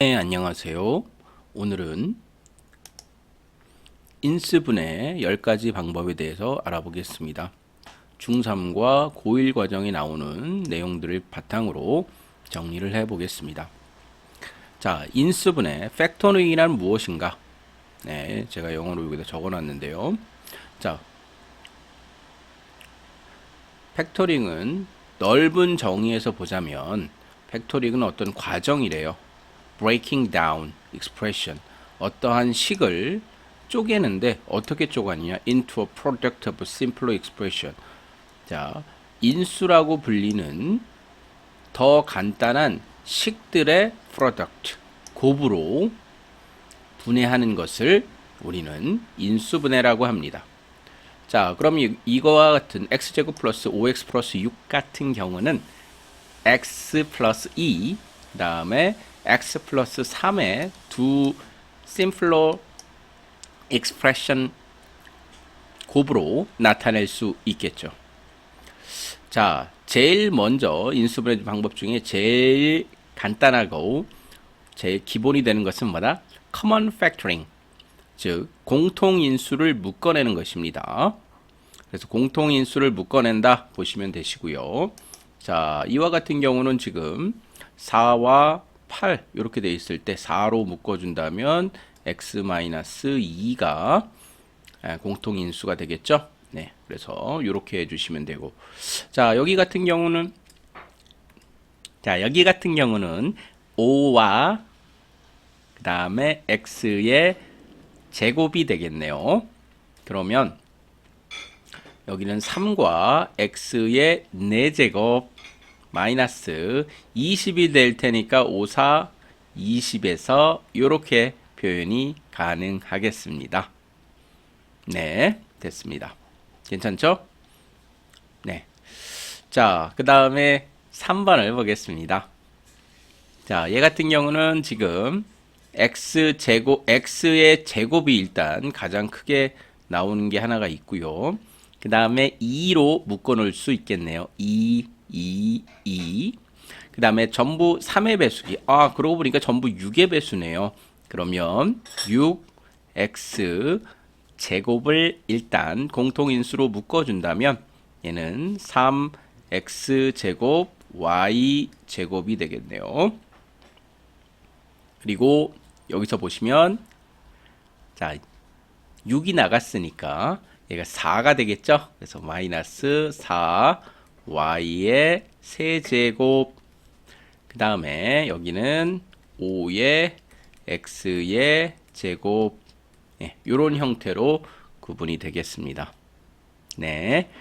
네, 안녕하세요. 오늘은 인수분해 10가지 방법에 대해서 알아보겠습니다. 중3과 고1 과정에 나오는 내용들을 바탕으로 정리를 해보겠습니다. 자, 인수분해, 팩토링이란 무엇인가? 네, 제가 영어로 여기다 적어놨는데요. 자, 팩토링은 넓은 정의에서 보자면 팩토링은 어떤 과정이래요. breaking down expression, 어떠한 식을 쪼개는데 어떻게 쪼개느냐, into a product of simpler expression. 자, 인수라고 불리는 더 간단한 식들의 product, 곱으로 분해하는 것을 우리는 인수분해라고 합니다. 자, 그럼 이거와 같은 x제곱 플러스 5x 플러스 6 같은 경우는 x 플러스 2, 그 다음에 x 플러스 3의 두 simpler expression 곱으로 나타낼 수 있겠죠. 자, 제일 먼저 인수분해 방법 중에 제일 간단하고 제일 기본이 되는 것은 뭐다? common factoring, 즉 공통인수를 묶어내는 것입니다. 그래서 공통인수를 묶어낸다 보시면 되시고요. 자, 이와 같은 경우는 지금 4와 8 이렇게 돼 있을 때 4로 묶어준다면 x-2가 공통인수가 되겠죠. 네, 그래서 이렇게 해주시면 되고, 자, 여기 같은 경우는 5와 그 다음에 x의 제곱이 되겠네요. 그러면 여기는 3과 x의 4제곱 마이너스 20이 될 테니까 5, 4, 20에서 이렇게 표현이 가능하겠습니다. 네, 됐습니다. 괜찮죠? 네. 자, 그 다음에 3번을 보겠습니다. 자, 얘 같은 경우는 지금 x의 제곱이 일단 가장 크게 나오는 게 하나가 있고요. 그 다음에 2로 묶어 놓을 수 있겠네요. 2. 그 다음에 전부 3의 배수기. 아, 그러고 보니까 전부 6의 배수네요. 그러면 6x 제곱을 일단 공통인수로 묶어준다면 얘는 3x 제곱 y 제곱이 되겠네요. 그리고 여기서 보시면 자, 6이 나갔으니까 얘가 4가 되겠죠. 그래서 마이너스 4 y의 세제곱, 그 다음에 여기는 5의 x의 제곱, 네, 이런 형태로 구분이 되겠습니다. 네,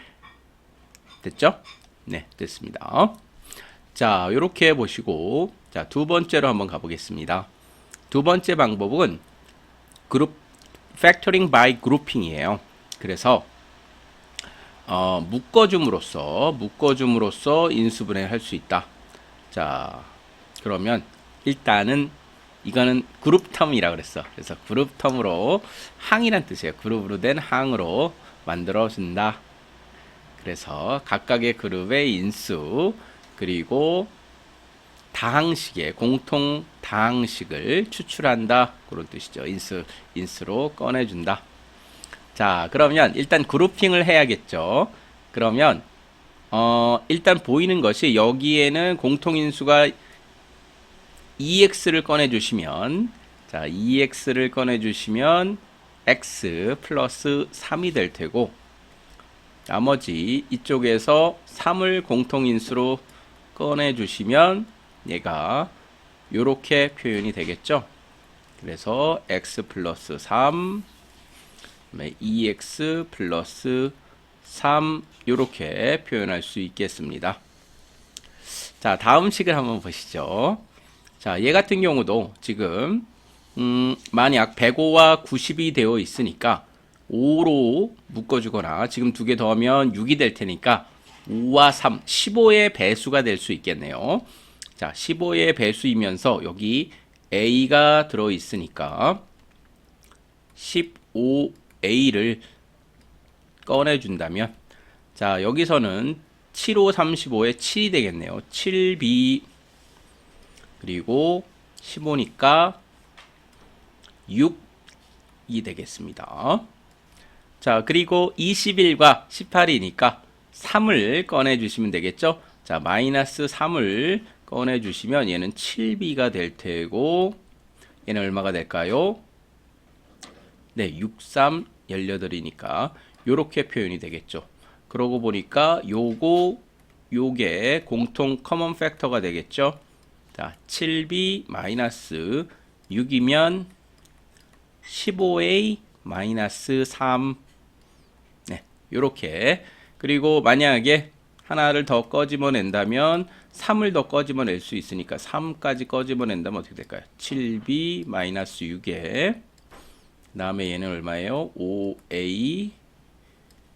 됐죠? 네, 됐습니다. 자, 이렇게 보시고, 자, 두 번째로 한번 가보겠습니다. 두 번째 방법은 factoring by grouping이에요. 그래서 묶어줌으로써 인수분해를 할 수 있다. 자, 그러면 일단은 이거는 그룹텀이라 그랬어. 그래서 그룹텀으로 항이란 뜻이에요. 그룹으로 된 항으로 만들어 준다. 그래서 각각의 그룹의 인수, 그리고 다항식의 공통 다항식을 추출한다, 그런 뜻이죠. 인수로 꺼내준다. 자, 그러면 일단 그룹핑을 해야겠죠. 그러면 일단 보이는 것이 여기에는 공통인수가 EX를 꺼내주시면, 자, EX를 꺼내주시면 X 플러스 3이 될 테고, 나머지 이쪽에서 3을 공통인수로 꺼내주시면 얘가 요렇게 표현이 되겠죠. 그래서 X 플러스 3, 2x 플러스 3, 요렇게 표현할 수 있겠습니다. 자, 다음 식을 한번 보시죠. 자, 얘 같은 경우도 지금 만약 105와 90이 되어 있으니까 5로 묶어주거나, 지금 두 개 더하면 6이 될 테니까 5와 3, 15의 배수가 될 수 있겠네요. 자, 15의 배수이면서 여기 a가 들어 있으니까 15a를 꺼내준다면, 자, 여기서는 7, 5, 35에 7이 되겠네요. 7b, 그리고 15니까 6이 되겠습니다. 자, 그리고 21과 18이니까 3을 꺼내 주시면 되겠죠. 자, 마이너스 3을 꺼내 주시면 얘는 7b가 될 테고, 얘는 얼마가 될까요? 네, 63, 18이니까 요렇게 표현이 되겠죠. 그러고 보니까 요게 공통 커먼 팩터가 되겠죠. 자, 7b 마이너스 6이면 15a 마이너스 3. 네, 요렇게. 그리고 만약에 하나를 더 꺼집어낸다면 3을 더 꺼집어낼 수 있으니까 3까지 꺼집어낸다면 어떻게 될까요? 7b 마이너스 6에 그 다음에 얘는 얼마예요? 5a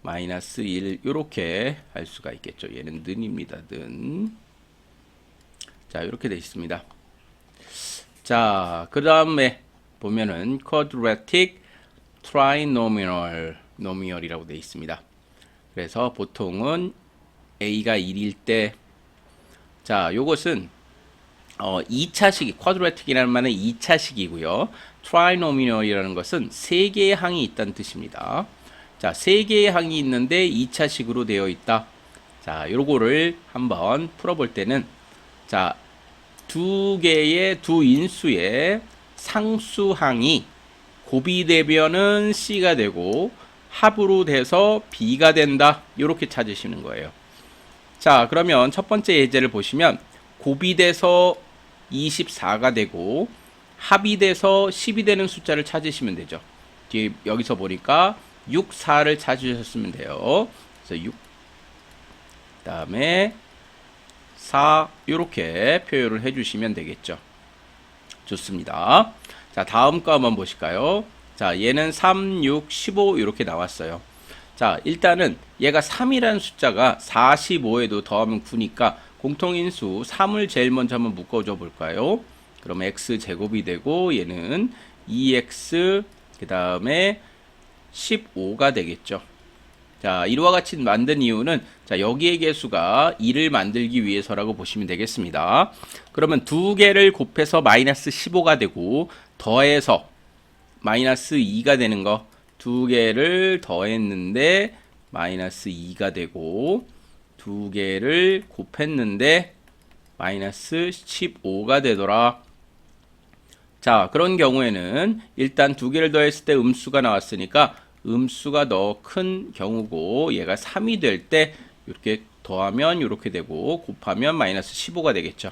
마이너스 1 요렇게 할 수가 있겠죠. 얘는 는입니다. 는. 자, 이렇게 되어 있습니다. 자, 그 다음에 보면은 quadratic trinomial이라고 되어 있습니다. 그래서 보통은 a가 1일 때, 자, 요것은 2차식이, quadratic이라는 말은 2차식이고요. trinomial이라는 것은 3개의 항이 있다는 뜻입니다. 자, 3개의 항이 있는데 2차식으로 되어 있다. 자, 요거를 한번 풀어볼 때는, 자, 두 인수의 상수항이 고비되면은 C가 되고 합으로 돼서 B가 된다. 이렇게 찾으시는 거예요. 자, 그러면 첫 번째 예제를 보시면 고비돼서 24가 되고 합이 돼서 10이 되는 숫자를 찾으시면 되죠. 뒤에 여기서 보니까 6, 4를 찾으셨으면 돼요. 그래서 6, 그 다음에 4 이렇게 표현을 해주시면 되겠죠. 좋습니다. 자, 다음 거 한번 보실까요? 자, 얘는 3, 6, 15 이렇게 나왔어요. 자, 일단은 얘가 3이라는 숫자가 45에도 더하면 9니까 공통인수 3을 제일 먼저 한번 묶어줘 볼까요? 그럼 x제곱이 되고 얘는 2x 그 다음에 15가 되겠죠. 자, 이와 같이 만든 이유는, 자, 여기의 개수가 2를 만들기 위해서라고 보시면 되겠습니다. 그러면 두 개를 곱해서 마이너스 15가 되고 더해서 마이너스 2가 되는 거, 두 개를 더했는데 마이너스 2가 되고 두 개를 곱했는데 마이너스 15가 되더라. 자, 그런 경우에는 일단 두 개를 더했을 때 음수가 나왔으니까 음수가 더 큰 경우고 얘가 3이 될 때 이렇게 더하면 이렇게 되고 곱하면 마이너스 15가 되겠죠.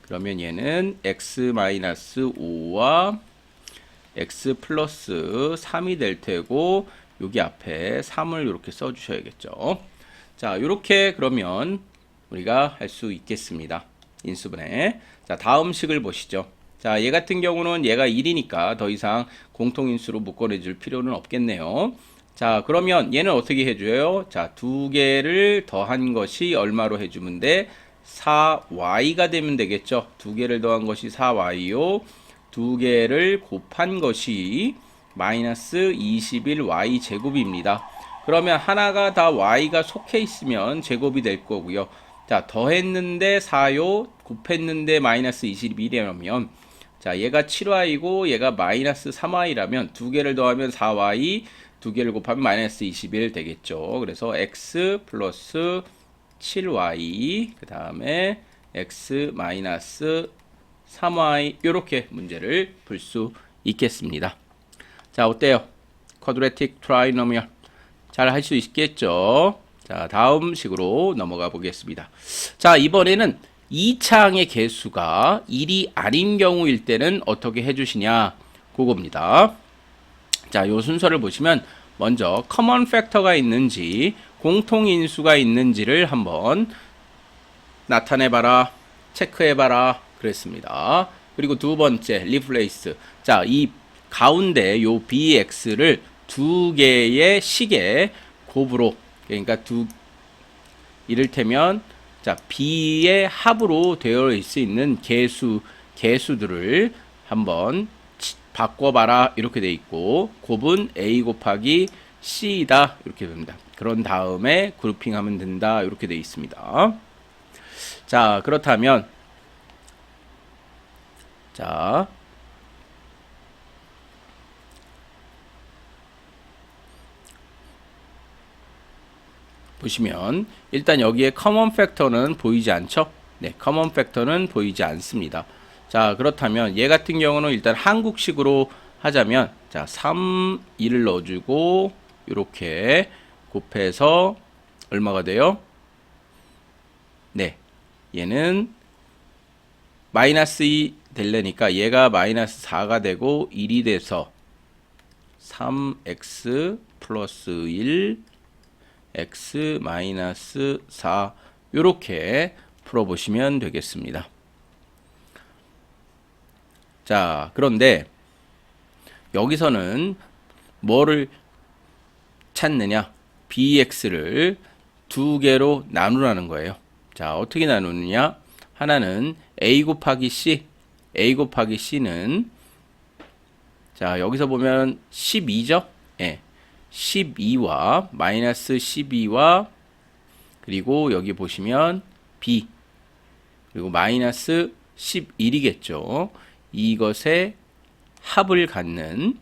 그러면 얘는 x-5와 x 플러스 3이 될 테고 여기 앞에 3을 이렇게 써 주셔야겠죠. 자, 이렇게 그러면 우리가 할 수 있겠습니다. 인수분해. 자, 다음 식을 보시죠. 자, 얘 같은 경우는 얘가 1이니까 더 이상 공통인수로 묶어내줄 필요는 없겠네요. 자, 그러면 얘는 어떻게 해줘요? 자, 두 개를 더한 것이 얼마로 해주면 돼? 4y가 되면 되겠죠. 두 개를 더한 것이 4y요. 두 개를 곱한 것이 마이너스 21y 제곱입니다. 그러면 하나가 다 y가 속해 있으면 제곱이 될 거고요. 자, 더했는데 4요. 곱했는데 마이너스 21이라면, 자, 얘가 7y이고 얘가 마이너스 3y라면 두 개를 더하면 4y, 두 개를 곱하면 마이너스 21 되겠죠. 그래서 x 플러스 7y 그 다음에 x 마이너스 3y 이렇게 문제를 풀 수 있겠습니다. 자, 어때요? 쿼드래틱 트라이노미얼 잘 할 수 있겠죠? 자, 다음 식으로 넘어가 보겠습니다. 자, 이번에는 2차항의 개수가 1이 아닌 경우일 때는 어떻게 해주시냐, 그겁니다. 자, 요 순서를 보시면 먼저 커먼 팩터가 있는지 공통인수가 있는지를 한번 나타내봐라, 체크해봐라 그랬습니다. 그리고 두 번째 리플레이스. 자, 이 가운데 요 bx를 두 개의 식의 곱으로, 그러니까 이를테면 자, b의 합으로 되어 있을 수 있는 개수들을 한번 바꿔봐라 이렇게 돼 있고, 곱은 a 곱하기 c이다 이렇게 됩니다. 그런 다음에 그룹핑하면 된다 이렇게 돼 있습니다. 자, 그렇다면 자, 보시면 일단 여기에 커먼 팩터는 보이지 않죠? 네, 커먼 팩터는 보이지 않습니다. 자, 그렇다면 얘 같은 경우는 일단 한국식으로 하자면 자, 3, 2를 넣어주고 이렇게 곱해서 얼마가 돼요? 네, 얘는 마이너스 2 되려니까 얘가 마이너스 4가 되고 1이 돼서 3x 플러스 1 x 마이너스 4 이렇게 풀어보시면 되겠습니다. 자, 그런데 여기서는 뭐를 찾느냐? bx를 두 개로 나누라는 거예요. 자, 어떻게 나누느냐? 하나는 a 곱하기 c는 자, 여기서 보면 12죠? 예. 12와 마이너스 12와 그리고 여기 보시면 b 그리고 마이너스 11이겠죠. 이것의 합을 갖는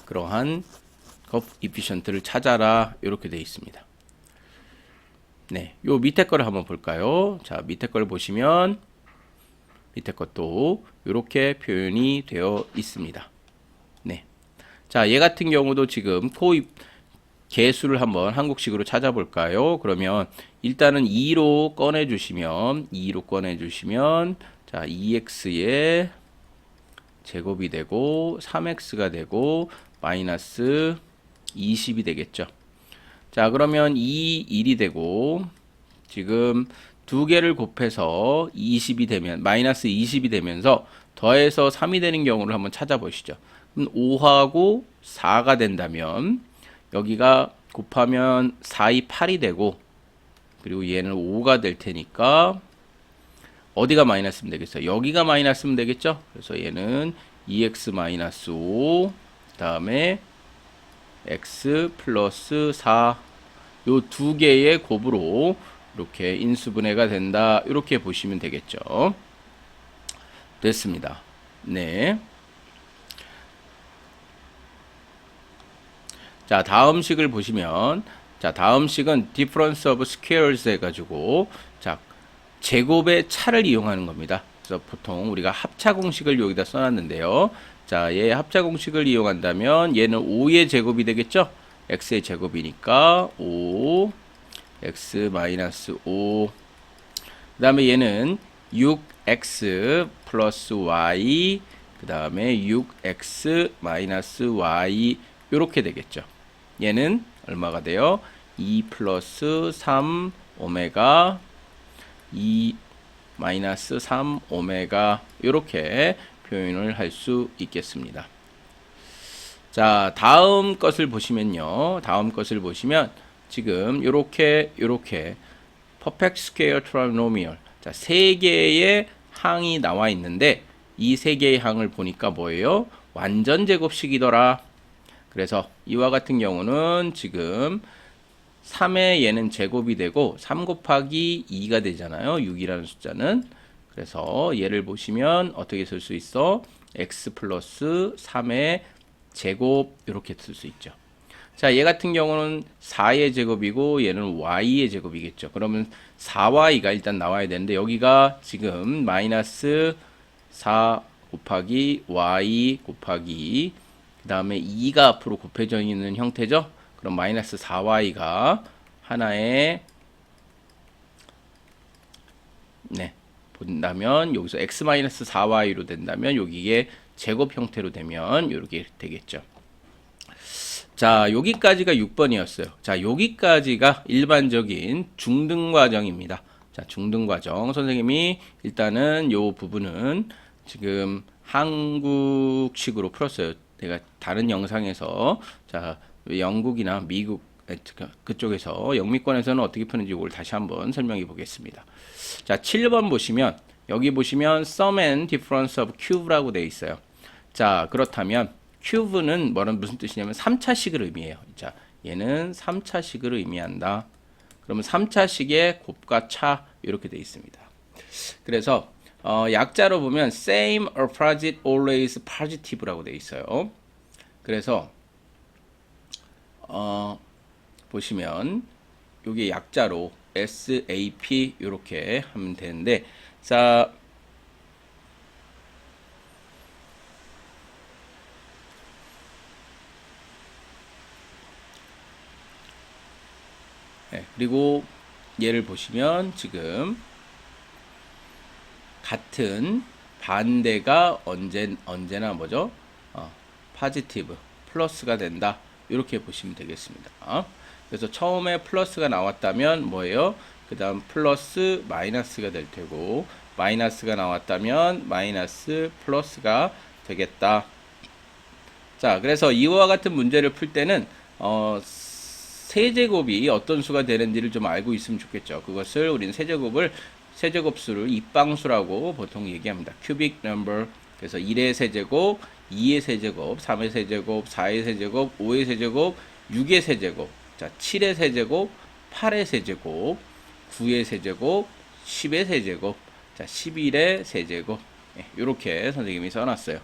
그러한 coefficient를 찾아라 이렇게 되어 있습니다. 네, 요 밑에 거를 한번 볼까요? 자, 밑에 걸 보시면 밑에 것도 이렇게 표현이 되어 있습니다. 네. 자, 얘 같은 경우도 지금 개수를 한번 한국식으로 찾아볼까요? 그러면 일단은 2로 꺼내주시면 자, 2x의 제곱이 되고 3x가 되고 마이너스 20이 되겠죠. 자, 그러면 1이 되고 지금 두 개를 곱해서 20이 되면 마이너스 20이 되면서 더해서 3이 되는 경우를 한번 찾아보시죠. 그럼 5하고 4가 된다면 여기가 곱하면 4, 2, 8이 되고 그리고 얘는 5가 될 테니까 어디가 마이너스면 되겠어요? 여기가 마이너스면 되겠죠? 그래서 얘는 2x 마이너스 5 그 다음에 x 플러스 4 요 두 개의 곱으로 이렇게 인수분해가 된다. 이렇게 보시면 되겠죠. 됐습니다. 네. 자, 다음 식을 보시면 자, 다음 식은 difference of squares 해가지고 자, 제곱의 차를 이용하는 겁니다. 그래서 보통 우리가 합차 공식을 여기다 써놨는데요. 자, 얘 합차 공식을 이용한다면 얘는 5의 제곱이 되겠죠? x의 제곱이니까 5 x 마이너스 5 그 다음에 얘는 6x 플러스 y 그 다음에 6x 마이너스 y 이렇게 되겠죠. 얘는 얼마가 돼요? 2 플러스 3 오메가 2 마이너스 3 오메가 이렇게 표현을 할 수 있겠습니다. 자, 다음 것을 보시면요. 다음 것을 보시면 지금 요렇게 perfect square trinomial 자, 세 개의 항이 나와 있는데 이 세 개의 항을 보니까 뭐예요? 완전 제곱식이더라. 그래서 이와 같은 경우는 지금 3의 얘는 제곱이 되고 3 곱하기 2가 되잖아요. 6이라는 숫자는. 그래서 얘를 보시면 어떻게 쓸 수 있어? x 플러스 3의 제곱 이렇게 쓸 수 있죠. 자, 얘 같은 경우는 4의 제곱이고 얘는 y의 제곱이겠죠. 그러면 4y가 일단 나와야 되는데 여기가 지금 마이너스 4 곱하기 y 곱하기 그 다음에 2가 앞으로 곱해져 있는 형태죠. 그럼 마이너스 4y가 하나의 네 본다면 여기서 x 마이너스 4y로 된다면 여기에 제곱 형태로 되면 이렇게 되겠죠. 자, 여기까지가 6번이었어요. 자, 여기까지가 일반적인 중등과정입니다. 자, 중등과정. 선생님이 일단은 요 부분은 지금 한국식으로 풀었어요. 내가 다른 영상에서 자, 영국이나 미국 그쪽에서 영미권에서는 어떻게 푸는지 이걸 다시 한번 설명해 보겠습니다. 자, 7번 보시면 여기 보시면 sum and difference of cube라고 되어 있어요. 자, 그렇다면 cube는 무슨 뜻이냐면 3차식을 의미해요. 자, 얘는 3차식을 의미한다. 그러면 3차식의 곱과 차 이렇게 되어 있습니다. 그래서 약자로 보면 same, opposite, always, positive라고 되어 있어요. 그래서 보시면 여기 약자로 SAP 이렇게 하면 되는데, 자, 네, 그리고 얘를 보시면 지금 같은 반대가 언제나 뭐죠? 파지티브 플러스가 된다. 이렇게 보시면 되겠습니다. 그래서 처음에 플러스가 나왔다면 뭐예요? 그 다음 플러스 마이너스가 될 테고, 마이너스가 나왔다면 마이너스 플러스가 되겠다. 자, 그래서 이와 같은 문제를 풀 때는 세제곱이 어떤 수가 되는지를 좀 알고 있으면 좋겠죠. 그것을 우리는 세제곱수를 입방수라고 보통 얘기합니다. cubic number. 그래서 1의 세제곱, 2의 세제곱, 3의 세제곱, 4의 세제곱, 5의 세제곱, 6의 세제곱, 자, 7의 세제곱, 8의 세제곱, 9의 세제곱, 10의 세제곱, 자, 11의 세제곱. 이렇게 선생님이 써놨어요.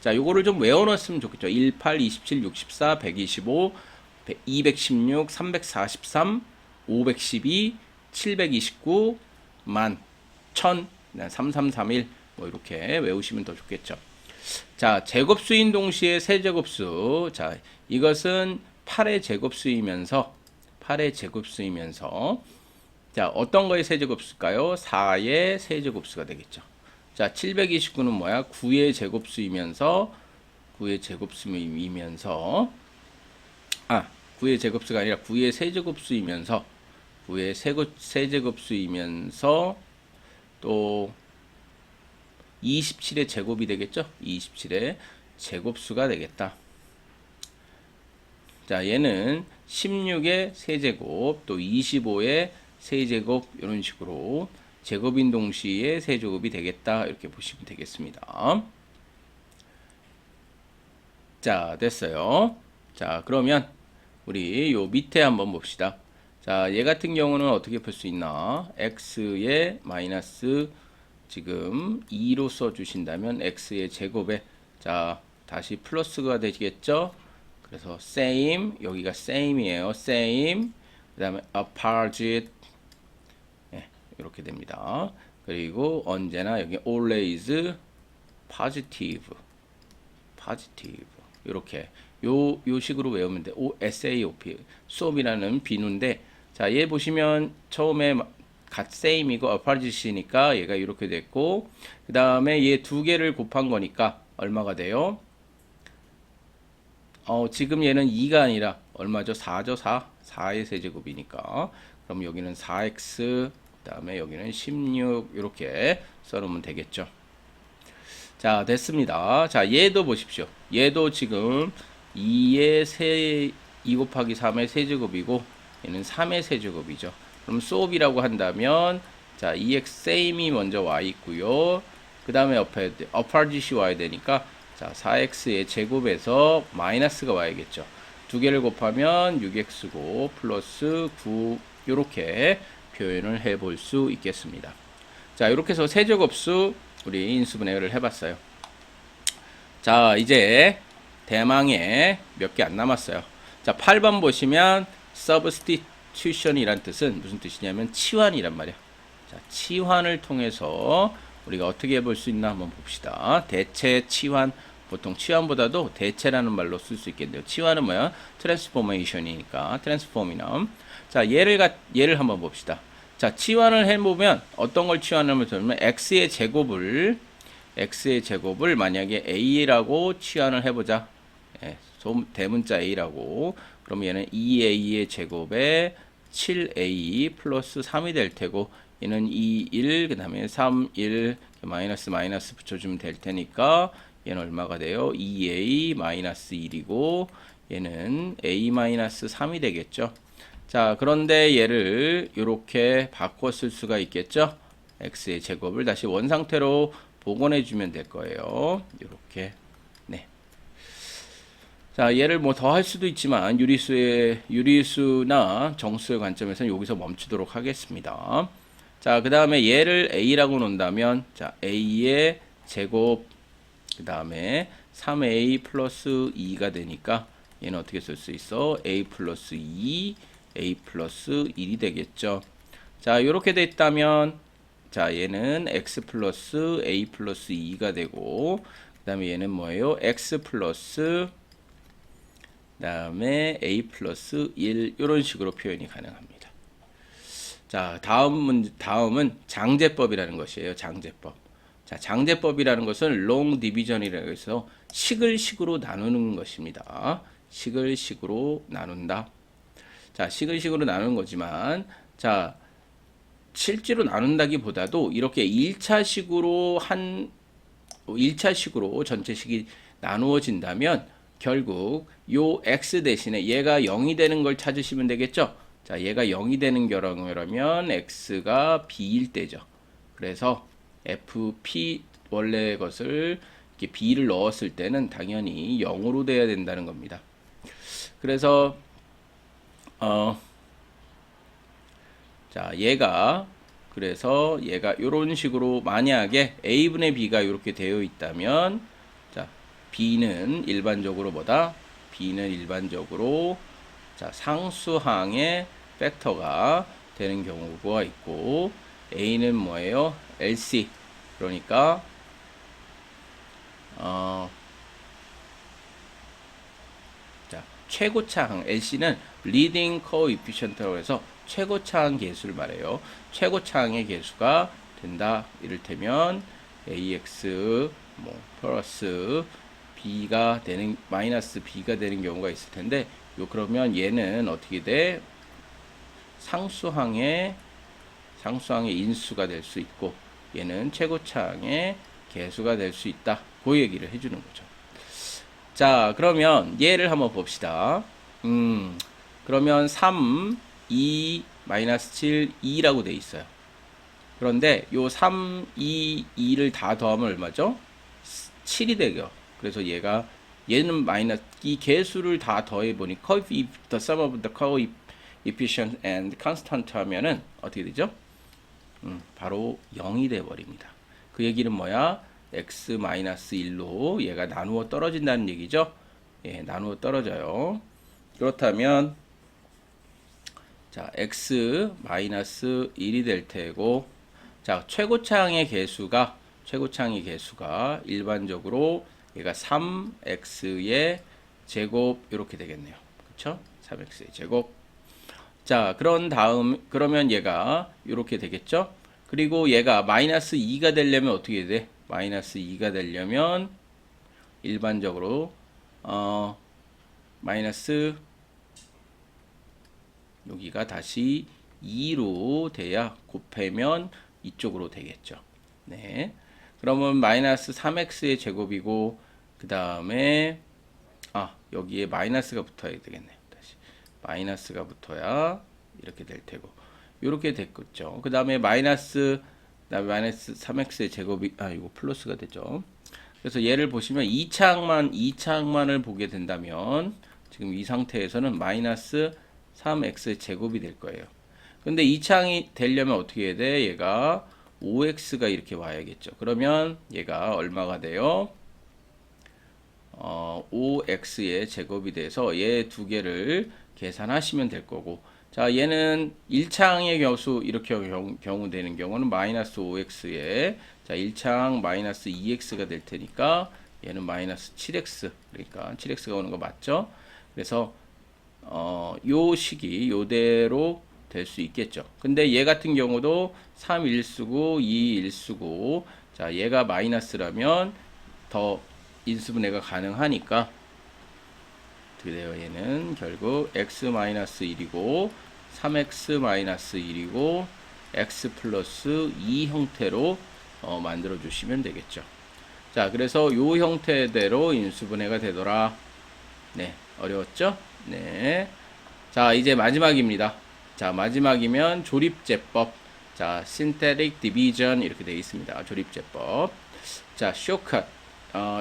자, 요거를 좀 외워놨으면 좋겠죠. 18, 27, 64, 125, 216, 343, 512, 729, 10,000, 1000, 3331, 뭐 이렇게 외우시면 더 좋겠죠. 자, 제곱수인 동시에 세제곱수. 자, 이것은 8의 제곱수이면서 자, 어떤 거의 세제곱수일까요? 4의 세제곱수가 되겠죠. 자, 729는 뭐야? 9의 제곱수이면서 9의 제곱수가 아니라 9의 세제곱수이면서 9의 세제곱수이면서 또 27의 제곱이 되겠죠? 27의 제곱수가 되겠다. 자, 얘는 16의 세제곱, 또 25의 세제곱, 이런 식으로 제곱인 동시에 세제곱이 되겠다. 이렇게 보시면 되겠습니다. 자, 됐어요. 자, 그러면 우리 요 밑에 한번 봅시다. 자, 얘 같은 경우는 어떻게 풀 수 있나? x의 마이너스 지금 2로 써주신다면 x의 제곱에, 자, 다시 플러스가 되겠죠? 그래서 same, 여기가 same이에요. same, 그 다음에 opposite, 이렇게 됩니다. 그리고 언제나 여기 always, positive, 이렇게 요 식으로 외우면 돼. SAOP, 수업이라는 비누인데, 자, 얘 보시면 처음에 same이고 opposite이니까 얘가 이렇게 됐고, 그 다음에 얘 두 개를 곱한 거니까 얼마가 돼요? 지금 얘는 2가 아니라 얼마죠? 4죠? 4의 세제곱이니까. 그럼 여기는 4x, 그 다음에 여기는 16, 이렇게 써놓으면 되겠죠. 자, 됐습니다. 자, 얘도 보십시오. 얘도 지금 2 곱하기 3의 세제곱이고, 얘는 3의 세제곱이죠. 그럼 수업이라고 한다면, 자, 2x same이 먼저 와 있고요. 그 다음에 옆에 opposite이 와야 되니까, 자, 4x의 제곱에서 마이너스가 와야겠죠. 두 개를 곱하면 6x고 플러스 9, 이렇게 표현을 해볼 수 있겠습니다. 자, 이렇게 해서 세제곱수 우리 인수분해를 해봤어요. 자, 이제 대망의 몇 개 안 남았어요. 자, 8번 보시면 substitution이란 뜻은 무슨 뜻이냐면 치환이란 말이야. 자, 치환을 통해서 우리가 어떻게 해볼 수 있나 한번 봅시다. 대체, 치환. 보통 치환보다도 대체라는 말로 쓸 수 있겠네요. 치환은 뭐야? 트랜스포메이션이니까 트랜스포미넘. 자, 얘를 한번 봅시다. 자, 치환을 해보면 어떤 걸 치환하면 되냐면 x의 제곱을 만약에 a라고 치환을 해보자. 대문자 a라고. 그럼 얘는 2a의 제곱에 7a 플러스 3이 될 테고, 얘는 2, 1, 그 다음에 3, 1, 마이너스 붙여주면 될 테니까, 얘는 얼마가 돼요? 2a 마이너스 1이고, 얘는 a 마이너스 3이 되겠죠. 자, 그런데 얘를 이렇게 바꿔 쓸 수가 있겠죠. x의 제곱을 다시 원상태로 복원해 주면 될 거예요. 이렇게. 네. 자, 얘를 뭐 더 할 수도 있지만 유리수나 정수의 관점에서는 여기서 멈추도록 하겠습니다. 자, 그 다음에 얘를 a라고 놓는다면, 자, a의 제곱, 그 다음에 3a 플러스 2가 되니까 얘는 어떻게 쓸 수 있어? a 플러스 2, a 플러스 1이 되겠죠. 자, 이렇게 됐다면, 자, 얘는 x 플러스 a 플러스 2가 되고, 그 다음에 얘는 뭐예요? x 플러스, 그 다음에 a 플러스 1, 이런 식으로 표현이 가능합니다. 자, 다음은 장제법이라는 것이에요. 장제법. 자, 장제법이라는 것은 long division이라고 해서 식을 식으로 나누는 것입니다. 식을 식으로 나눈다. 자, 식을 식으로 나누는 거지만, 자, 실제로 나눈다기보다도 이렇게 1차식으로 1차식으로 전체식이 나누어진다면 결국 요 x 대신에 얘가 0이 되는 걸 찾으시면 되겠죠. 자, 얘가 0이 되는 경우라면 x가 b일 때죠. 그래서 fp 원래 것을 이렇게 b를 넣었을 때는 당연히 0으로 돼야 된다는 겁니다. 그래서 자, 그래서 얘가 이런 식으로 만약에 a분의 b가 이렇게 되어 있다면, 자, b는 일반적으로 자, 상수항의 팩터가 되는 경우가 있고, a는 뭐예요? LC. 그러니까 자, 최고차항 LC는 leading coefficient라고 해서 최고차항 계수를 말해요. 최고차항의 계수가 된다. 이를테면 ax 뭐 플러스 b가 되는 마이너스 b가 되는 경우가 있을 텐데, 그러면 얘는 어떻게 돼? 상수항의 인수가 될 수 있고, 얘는 최고차항의 계수가 될 수 있다. 그 얘기를 해주는 거죠. 자, 그러면 얘를 한번 봅시다. 그러면 3, 2, 마이너스 7, 2라고 돼 있어요. 그런데 요 3, 2, 2를 다 더하면 얼마죠? 7이 되죠. 그래서 얘는 마이너스, 이 개수를 다 더해보니 the sum of the coefficient and constant 하면은 어떻게 되죠? 바로 0이 돼버립니다. 그 얘기는 뭐야? x-1로 얘가 나누어 떨어진다는 얘기죠. 예, 나누어 떨어져요. 그렇다면 자, x-1이 될 테고, 자, 최고차항의 개수가 일반적으로 얘가 3x의 제곱 이렇게 되겠네요. 그렇죠? 3x의 제곱. 자, 그러면 얘가 이렇게 되겠죠? 그리고 얘가 마이너스 2가 되려면 어떻게 돼? 마이너스 2가 되려면 일반적으로 마이너스 여기가 다시 2로 돼야 곱하면 이쪽으로 되겠죠. 네. 그러면 마이너스 3x의 제곱이고, 그 다음에 여기에 마이너스가 붙어야 되겠네요. 다시 마이너스가 붙어야 이렇게 될 테고, 이렇게 됐겠죠. 그 다음에 마이너스 3x의 제곱이 이거 플러스가 되죠. 그래서 얘를 보시면 2차항만을 보게 된다면 지금 이 상태에서는 마이너스 3x의 제곱이 될 거예요. 근데 2차항이 되려면 어떻게 해야 돼? 얘가 5x가 이렇게 와야겠죠. 그러면 얘가 얼마가 돼요? 5x의 제곱이 돼서 얘 두 개를 계산하시면 될 거고, 자, 얘는 1차항의 이렇게 경우 되는 경우는 마이너스 5x에, 자, 1차항 마이너스 2x가 될 테니까 얘는 마이너스 7x, 그러니까 7x가 오는 거 맞죠? 그래서 요 식이 요대로 될 수 있겠죠. 근데 얘 같은 경우도 3 1수고 2 1수고, 자, 얘가 마이너스라면 더 인수분해가 가능하니까 어떻게 돼요? 얘는 결국 x-1이고 3x-1이고 x 플러스 2 형태로 만들어 주시면 되겠죠. 자, 그래서 요 형태대로 인수분해가 되더라. 네, 어려웠죠? 네. 자, 이제 마지막입니다. 자, 마지막이면 조립제법. 자, synthetic division 이렇게 되어 있습니다. 조립제법. 자, shortcut.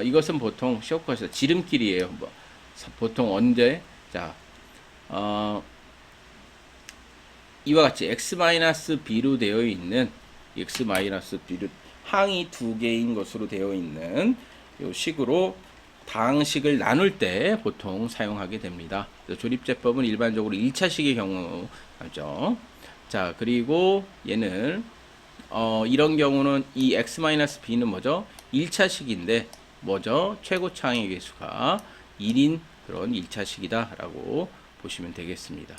이것은 보통 shortcut에서 지름길이에요. 보통 언제? 자, 이와 같이 x-b로 되어 있는 x-b로 항이 두 개인 것으로 되어 있는 이 식으로 다항식을 나눌 때 보통 사용하게 됩니다. 조립제법은 일반적으로 1차식의 경우 하죠. 자, 그리고 얘는 이런 경우는 이 x-b는 뭐죠? 1차식인데 뭐죠? 최고차항의 개수가 1인 그런 1차식이다 라고 보시면 되겠습니다.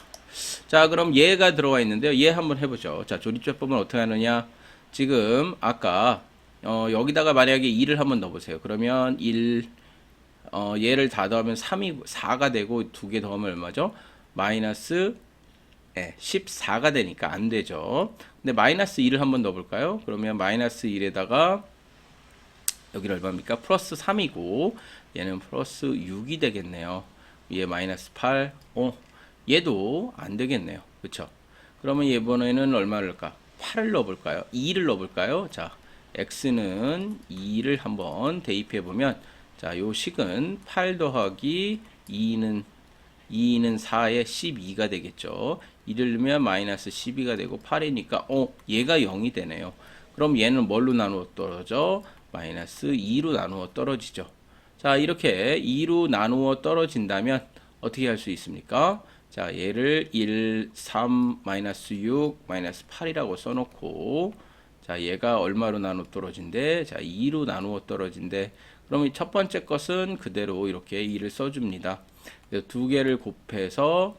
자, 그럼 얘가 들어와 있는데요. 얘 한번 해보죠. 자, 조립제법은 어떻게 하느냐? 지금 아까 여기다가 만약에 2를 한번 넣어보세요. 그러면 1 얘를 다 더하면 4가 되고 두 개 더하면 얼마죠? 마이너스 14가 되니까 안 되죠. 근데 마이너스 2를 한번 넣어볼까요? 그러면 마이너스 1에다가 여기는 얼마입니까? 플러스 3이고 얘는 플러스 6이 되겠네요. 얘 마이너스 8. 얘도 안 되겠네요. 그쵸? 그러면 이번에는 얼마일까? 8을 넣어볼까요? 2를 넣어볼까요? 자, x는 2를 한번 대입해 보면 자, 요 식은 8 더하기 2는 4에 12가 되겠죠. 2를 넣으면 마이너스 12가 되고 8이니까 얘가 0이 되네요. 그럼 얘는 뭘로 나누어 떨어져? 마이너스 2로 나누어 떨어지죠. 자, 이렇게 2로 나누어 떨어진다면 어떻게 할 수 있습니까? 자, 얘를 1, 3, 마이너스 6, 마이너스 8이라고 써놓고 자, 얘가 얼마로 나누어 떨어진대? 자, 2로 나누어 떨어진대. 그럼 첫 번째 것은 그대로 이렇게 2를 써줍니다. 그래서 두 개를 곱해서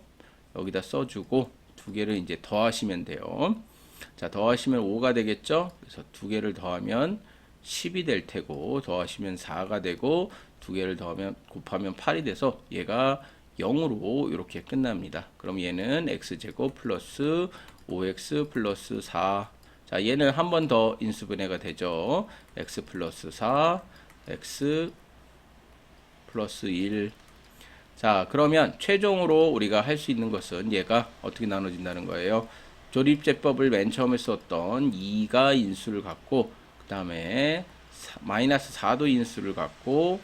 여기다 써주고 두 개를 이제 더하시면 돼요. 자, 더하시면 5가 되겠죠? 그래서 두 개를 더하면 10이 될 테고 더하시면 4가 되고 두 개를 더하면 곱하면 8이 돼서 얘가 0으로 이렇게 끝납니다. 그럼 얘는 x제곱 플러스 5x 플러스 4. 자, 얘는 한 번 더 인수분해가 되죠. x 플러스 4, x 플러스 1. 자, 그러면 최종으로 우리가 할 수 있는 것은 얘가 어떻게 나눠진다는 거예요. 조립제법을 맨 처음에 썼던 2가 인수를 갖고 그 다음에 마이너스 4도 인수를 갖고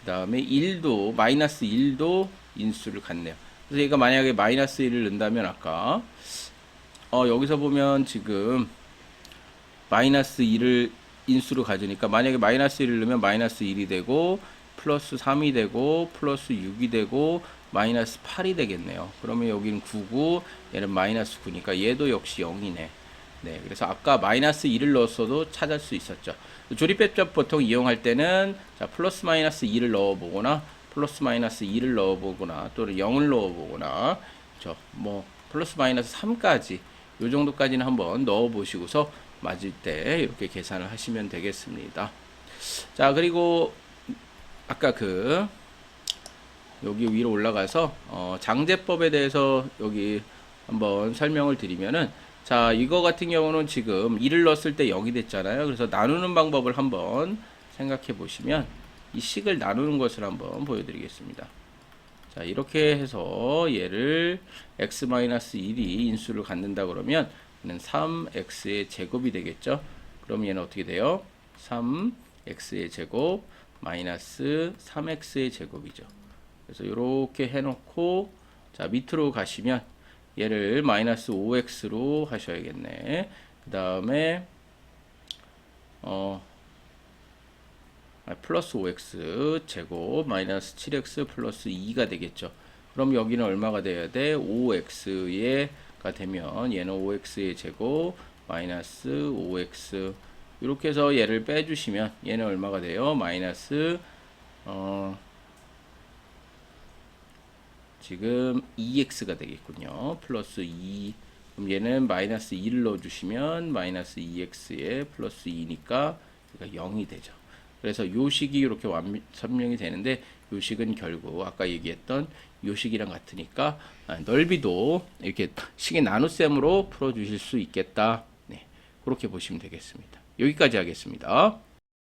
그 다음에 1도 마이너스 1도 인수를 갖네요. 그래서 얘가 만약에 마이너스 1을 넣는다면 아까 여기서 보면 지금 마이너스 2를 인수로 가져니까 만약에 마이너스 1을 넣으면 마이너스 1이 되고 플러스 3이 되고 플러스 6이 되고 마이너스 8이 되겠네요. 그러면 여기는 9고 얘는 마이너스 9니까 얘도 역시 0이네. 네, 그래서 아까 마이너스 1을 넣었어도 찾을 수 있었죠. 조립배법 보통 이용할 때는 자, 플러스 마이너스 2를 넣어보거나 플러스 마이너스 2를 넣어보거나 또는 0을 넣어보거나 뭐 플러스 마이너스 3까지 요 정도까지는 한번 넣어보시고서 맞을 때 이렇게 계산을 하시면 되겠습니다. 자, 그리고 아까 여기 위로 올라가서 장제법에 대해서 여기 한번 설명을 드리면은 자, 이거 같은 경우는 지금 1을 넣었을 때 0이 됐잖아요. 그래서 나누는 방법을 한번 생각해 보시면 이 식을 나누는 것을 한번 보여드리겠습니다. 자, 이렇게 해서 얘를 x-1이 인수를 갖는다 그러면 얘는 3x의 제곱이 되겠죠. 그럼 얘는 어떻게 돼요? 3x의 제곱 마이너스 3x의 제곱이죠. 그래서 이렇게 해놓고 자, 밑으로 가시면 얘를 마이너스 5x로 하셔야겠네. 그 다음에 플러스 5x 제곱 마이너스 7x 플러스 2가 되겠죠. 그럼 여기는 얼마가 돼야 돼? 5x가 되면 얘는 5x의 제곱 마이너스 5x 이렇게 해서 얘를 빼주시면 얘는 얼마가 돼요? 마이너스 지금 2x가 되겠군요. 플러스 2. 그럼 얘는 마이너스 2를 넣어주시면 마이너스 2x에 플러스 2니까 0이 되죠. 그래서 요 식이 이렇게 설명이 되는데 요 식은 결국 아까 얘기했던 요 식이랑 같으니까 넓이도 이렇게 식의 나눗셈으로 풀어주실 수 있겠다. 네, 그렇게 보시면 되겠습니다. 여기까지 하겠습니다.